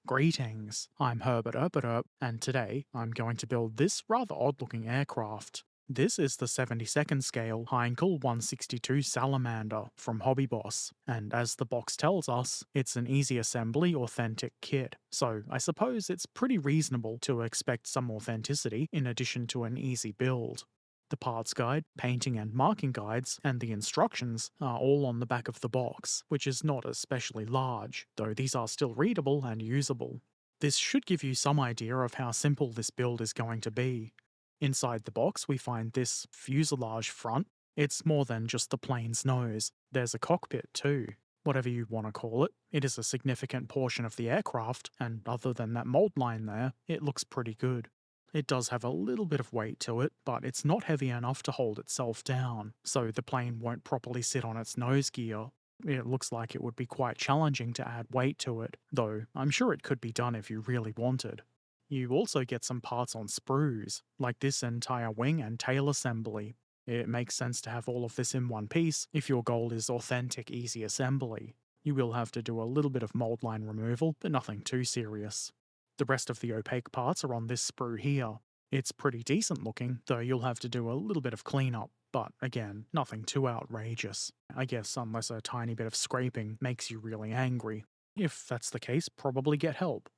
Greetings, I'm Herbert Erpaderp, and today I'm going to build this rather odd looking aircraft. This is the 72nd scale Heinkel 162 Salamander from Hobby Boss, and as the box tells us, it's an easy assembly authentic kit, so I suppose it's pretty reasonable to expect some authenticity in addition to an easy build. The parts guide, painting and marking guides, and the instructions are all on the back of the box, which is not especially large, though these are still readable and usable. This should give you some idea of how simple this build is going to be. Inside the box we find this fuselage front. It's more than just the plane's nose, there's a cockpit too. Whatever you want to call it, it is a significant portion of the aircraft, and other than that mold line there, it looks pretty good. It does have a little bit of weight to it, but it's not heavy enough to hold itself down, so the plane won't properly sit on its nose gear. It looks like it would be quite challenging to add weight to it, though I'm sure it could be done if you really wanted. You also get some parts on sprues, like this entire wing and tail assembly. It makes sense to have all of this in one piece if your goal is authentic easy assembly. You will have to do a little bit of mold line removal, but nothing too serious. The rest of the opaque parts are on this sprue here. It's pretty decent looking, though you'll have to do a little bit of cleanup, but again, nothing too outrageous. I guess unless a tiny bit of scraping makes you really angry. If that's the case, probably get help.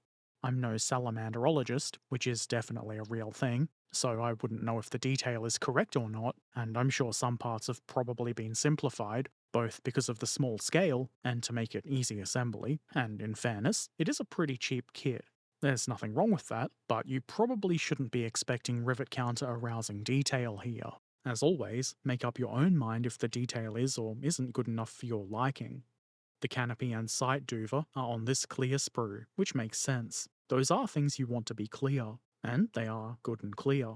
I'm no salamanderologist, which is definitely a real thing, so I wouldn't know if the detail is correct or not, and I'm sure some parts have probably been simplified, both because of the small scale and to make it easy assembly, and in fairness, it is a pretty cheap kit. There's nothing wrong with that, but you probably shouldn't be expecting rivet counter arousing detail here. As always, make up your own mind if the detail is or isn't good enough for your liking. The canopy and sight duver are on this clear sprue, which makes sense. Those are things you want to be clear, and they are good and clear.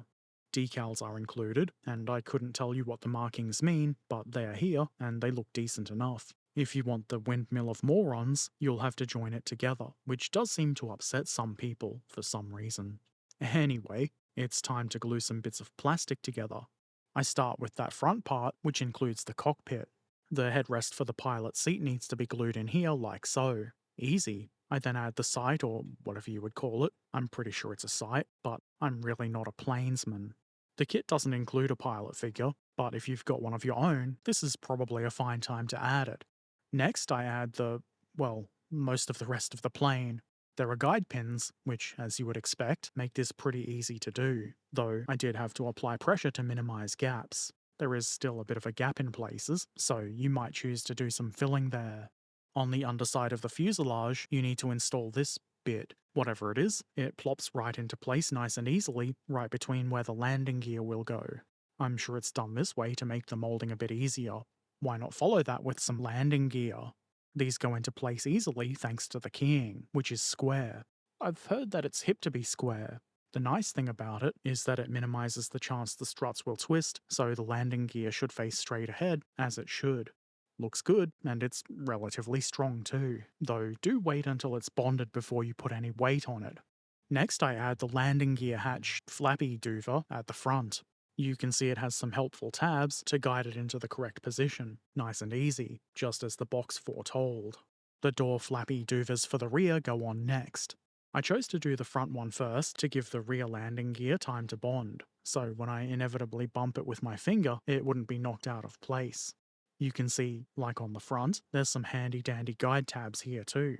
Decals are included, and I couldn't tell you what the markings mean, but they are here and they look decent enough. If you want the windmill of morons, you'll have to join it together, which does seem to upset some people for some reason. Anyway, it's time to glue some bits of plastic together. I start with that front part, which includes the cockpit. The headrest for the pilot seat needs to be glued in here like so. Easy. I then add the sight, or whatever you would call it. I'm pretty sure it's a sight, but I'm really not a plainsman. The kit doesn't include a pilot figure, but if you've got one of your own, this is probably a fine time to add it. Next, I add most of the rest of the plane. There are guide pins, which, as you would expect, make this pretty easy to do, though I did have to apply pressure to minimize gaps. There is still a bit of a gap in places, so you might choose to do some filling there. On the underside of the fuselage, you need to install this bit. Whatever it is, it plops right into place nice and easily, right between where the landing gear will go. I'm sure it's done this way to make the molding a bit easier. Why not follow that with some landing gear? These go into place easily thanks to the keying, which is square. I've heard that it's hip to be square. The nice thing about it is that it minimises the chance the struts will twist, so the landing gear should face straight ahead, as it should. Looks good, and it's relatively strong too, though do wait until it's bonded before you put any weight on it. Next I add the landing gear hatch flappy duver at the front. You can see it has some helpful tabs to guide it into the correct position, nice and easy, just as the box foretold. The door flappy duvers for the rear go on next. I chose to do the front one first to give the rear landing gear time to bond, so when I inevitably bump it with my finger, it wouldn't be knocked out of place. You can see, like on the front, there's some handy dandy guide tabs here too.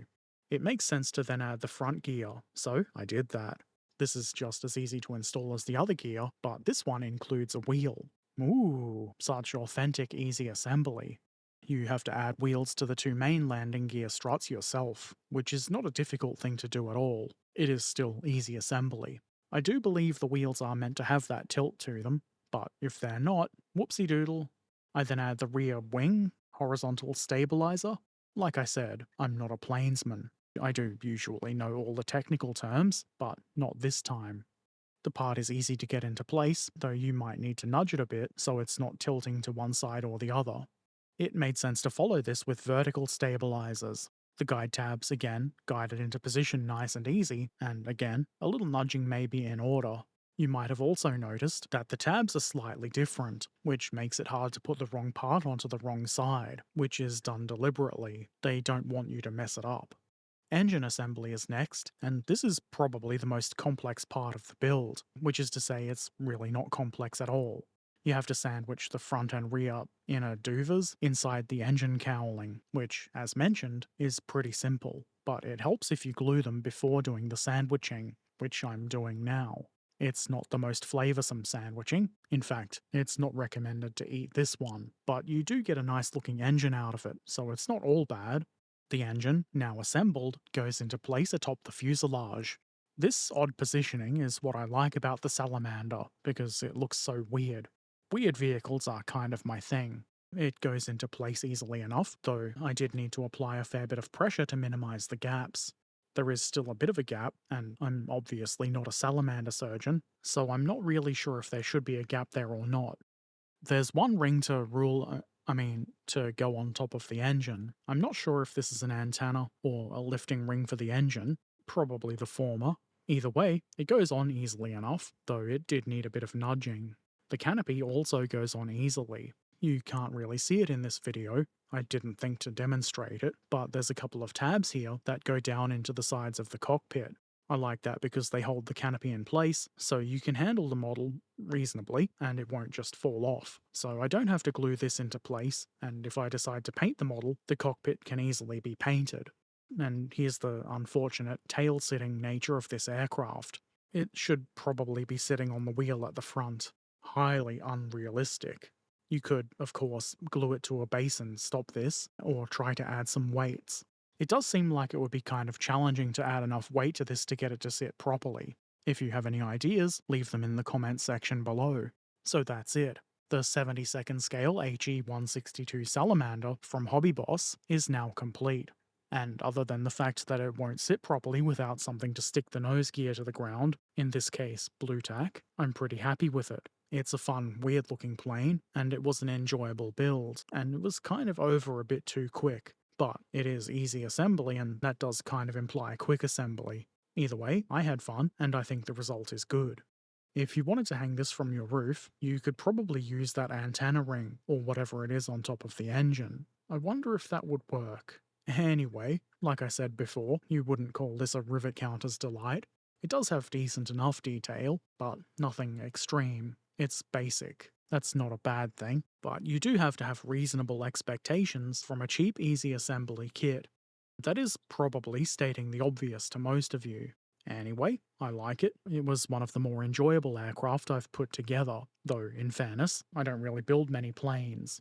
It makes sense to then add the front gear, so I did that. This is just as easy to install as the other gear, but this one includes a wheel. Ooh, such authentic easy assembly. You have to add wheels to the two main landing gear struts yourself, which is not a difficult thing to do at all. It is still easy assembly. I do believe the wheels are meant to have that tilt to them, but if they're not, whoopsie doodle. I then add the rear wing, horizontal stabilizer. Like I said, I'm not a plainsman. I do usually know all the technical terms, but not this time. The part is easy to get into place, though you might need to nudge it a bit so it's not tilting to one side or the other. It made sense to follow this with vertical stabilizers. The guide tabs, again, guide it into position nice and easy, and again, a little nudging may be in order. You might have also noticed that the tabs are slightly different, which makes it hard to put the wrong part onto the wrong side, which is done deliberately. They don't want you to mess it up. Engine assembly is next, and this is probably the most complex part of the build, which is to say it's really not complex at all. You have to sandwich the front and rear inner duvers inside the engine cowling, which, as mentioned, is pretty simple, but it helps if you glue them before doing the sandwiching, which I'm doing now. It's not the most flavoursome sandwiching. In fact, it's not recommended to eat this one, but you do get a nice looking engine out of it, so it's not all bad. The engine, now assembled, goes into place atop the fuselage. This odd positioning is what I like about the Salamander, because it looks so weird. Weird vehicles are kind of my thing. It goes into place easily enough, though I did need to apply a fair bit of pressure to minimise the gaps. There is still a bit of a gap, and I'm obviously not a salamander surgeon, so I'm not really sure if there should be a gap there or not. There's one ring to to go on top of the engine. I'm not sure if this is an antenna or a lifting ring for the engine, probably the former. Either way, it goes on easily enough, though it did need a bit of nudging. The canopy also goes on easily. You can't really see it in this video. I didn't think to demonstrate it, but there's a couple of tabs here that go down into the sides of the cockpit. I like that because they hold the canopy in place, so you can handle the model reasonably and it won't just fall off. So I don't have to glue this into place, and if I decide to paint the model, the cockpit can easily be painted. And here's the unfortunate tail-sitting nature of this aircraft. It should probably be sitting on the wheel at the front. Highly unrealistic. You could, of course, glue it to a base and stop this, or try to add some weights. It does seem like it would be kind of challenging to add enough weight to this to get it to sit properly. If you have any ideas, leave them in the comments section below. So that's it. The 72nd scale HE162 Salamander from Hobby Boss is now complete. And other than the fact that it won't sit properly without something to stick the nose gear to the ground, in this case blue tack, I'm pretty happy with it. It's a fun, weird looking plane, and it was an enjoyable build, and it was kind of over a bit too quick. But it is easy assembly, and that does kind of imply quick assembly. Either way, I had fun, and I think the result is good. If you wanted to hang this from your roof, you could probably use that antenna ring, or whatever it is on top of the engine. I wonder if that would work. Anyway, like I said before, you wouldn't call this a rivet counter's delight. It does have decent enough detail, but nothing extreme. It's basic. That's not a bad thing, but you do have to have reasonable expectations from a cheap, easy assembly kit. That is probably stating the obvious to most of you. Anyway, I like it. It was one of the more enjoyable aircraft I've put together, though, in fairness, I don't really build many planes.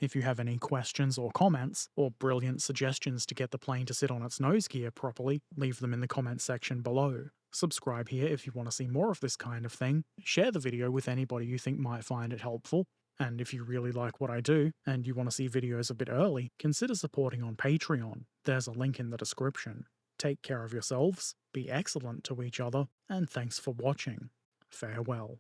If you have any questions or comments, or brilliant suggestions to get the plane to sit on its nose gear properly, leave them in the comments section below. Subscribe here if you want to see more of this kind of thing. Share the video with anybody you think might find it helpful. And if you really like what I do, and you want to see videos a bit early, consider supporting on Patreon. There's a link in the description. Take care of yourselves, be excellent to each other, and thanks for watching. Farewell.